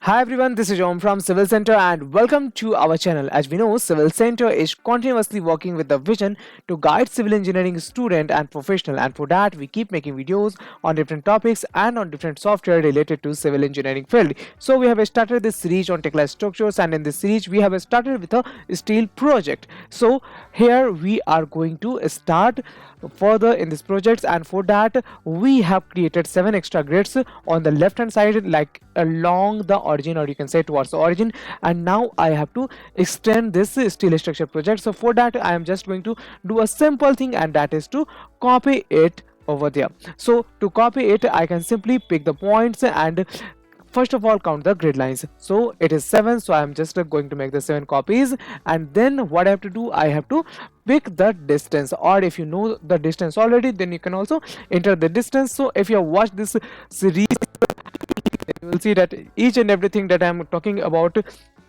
Hi everyone, this is Om from Civil Center and welcome to our channel. As we know, Civil Center is continuously working with the vision to guide civil engineering student and professional, and for that we keep making videos on different topics and on different software related to civil engineering field. So we have started this series on technical structures, and in this series we have started with a steel project. So here we are going to start further in this project, and for that we have created 7 extra grids on the left hand side, like along the origin, or you can say towards the origin. And now I have to extend this steel structure project. So for that I am just going to do a simple thing, and that is to copy it over there. So to copy it, I can simply pick the points and first of all count the grid lines. So it is 7, so I'm just going to make the 7 copies, and then what I have to do, I have to pick the distance, or if you know the distance already, then you can also enter the distance. So if you have watched this series, you will see that each and everything that I'm talking about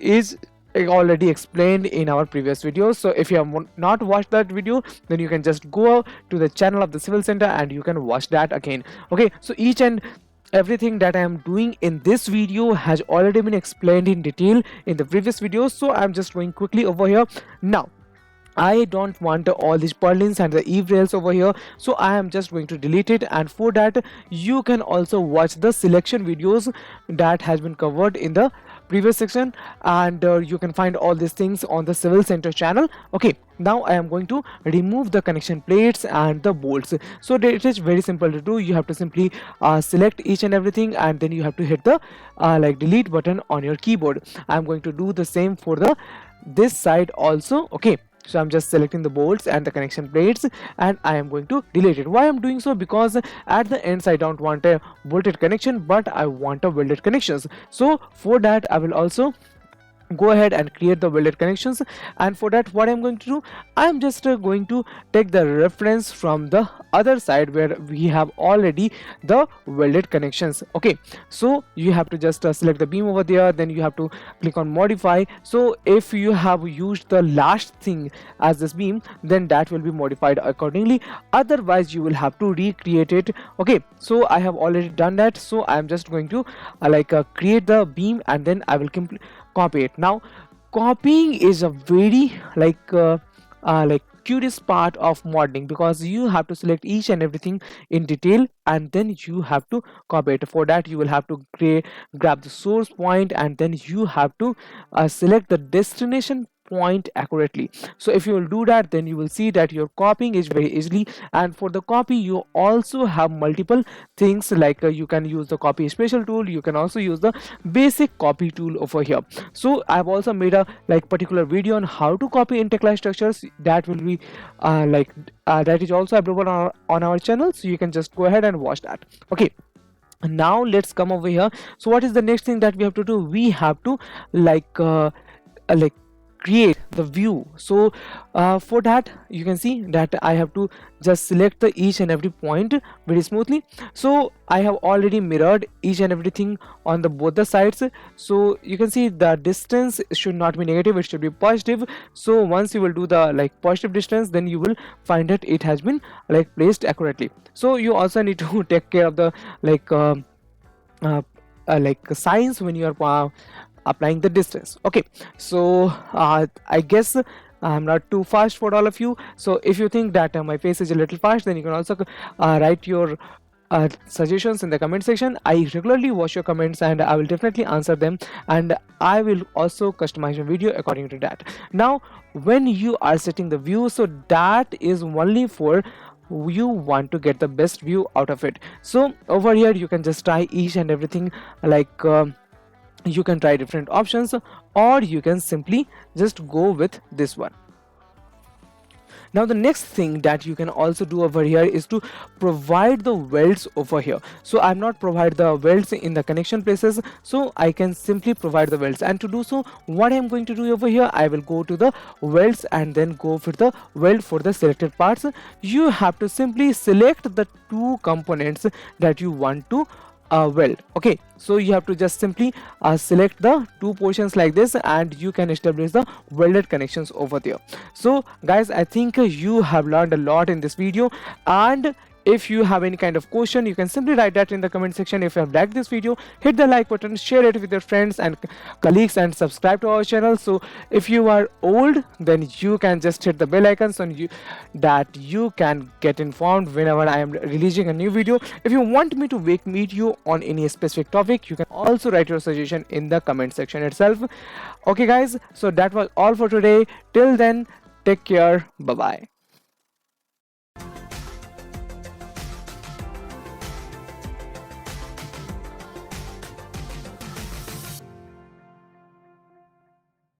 is already explained in our previous videos. So if you have not watched that video, then you can just go to the channel of the Civil Center and you can watch that again. Okay, so each and everything that I am doing in this video has already been explained in detail in the previous videos, so I'm just going quickly over here. Now I don't want all these purlins and the eve rails over here, so I am just going to delete it. And for that you can also watch the selection videos that has been covered in the previous section, and you can find all these things on the Civil Center channel. Okay, now I am going to remove the connection plates and the bolts. So it is very simple to do. You have to simply select each and everything, and then you have to hit the like delete button on your keyboard. I'm going to do the same for the this side also. Okay, so I'm just selecting the bolts and the connection plates, and I am going to delete it. Why I'm doing so? Because at the ends I don't want a bolted connection, but I want a welded connections. So for that I will also go ahead and create the welded connections. And for that, what I'm going to do, I'm just going to take the reference from the other side where we have already the welded connections. Okay, so you have to just select the beam over there, then you have to click on modify. So if you have used the last thing as this beam, then that will be modified accordingly, otherwise you will have to recreate it. Okay, so I have already done that, so I'm just going to create the beam, and then I will copy it. Now copying is a very curious part of modeling, because you have to select each and everything in detail, and then you have to copy it. For that you will have to grab the source point, and then you have to select the destination point accurately. So if you will do that, then you will see that your copying is very easily. And for the copy you also have multiple things, like you can use the copy special tool, you can also use the basic copy tool over here. So I've also made a particular video on how to copy interclass structures, that will be that is also available on our channel, so you can just go ahead and watch that. Okay, now let's come over here. So what is the next thing that we have to do? We have to like create the view. So for that you can see that I have to just select the each and every point very smoothly. So I have already mirrored each and everything on the both the sides, so you can see the distance should not be negative, it should be positive. So once you will do the positive distance, then you will find that it has been placed accurately. So you also need to take care of the signs when you are applying the distance. Okay, so I guess I'm not too fast for all of you. So if you think that my pace is a little fast, then you can also write your suggestions in the comment section. I regularly watch your comments and I will definitely answer them, and I will also customize your video according to that. Now when you are setting the view, so that is only for you want to get the best view out of it. So over here you can just try each and everything, you can try different options, or you can simply just go with this one. Now the next thing that you can also do over here is to provide the welds over here. So I'm not provide the welds in the connection places, so I can simply provide the welds. And to do so, what I'm going to do over here, I will go to the welds and then go for the weld for the selected parts. You have to simply select the two components that you want to weld. Okay, so you have to just simply select the two portions like this, and you can establish the welded connections over there. So guys, I think you have learned a lot in this video, and If you have any kind of question, you can simply write that in the comment section. If you have liked this video, hit the like button, share it with your friends and colleagues, and subscribe to our channel. So if you are old, then you can just hit the bell icon so you can get informed whenever I am releasing a new video. If you want me to meet you on any specific topic, you can also write your suggestion in the comment section itself. Okay guys, so that was all for today. Till then, take care. Bye bye.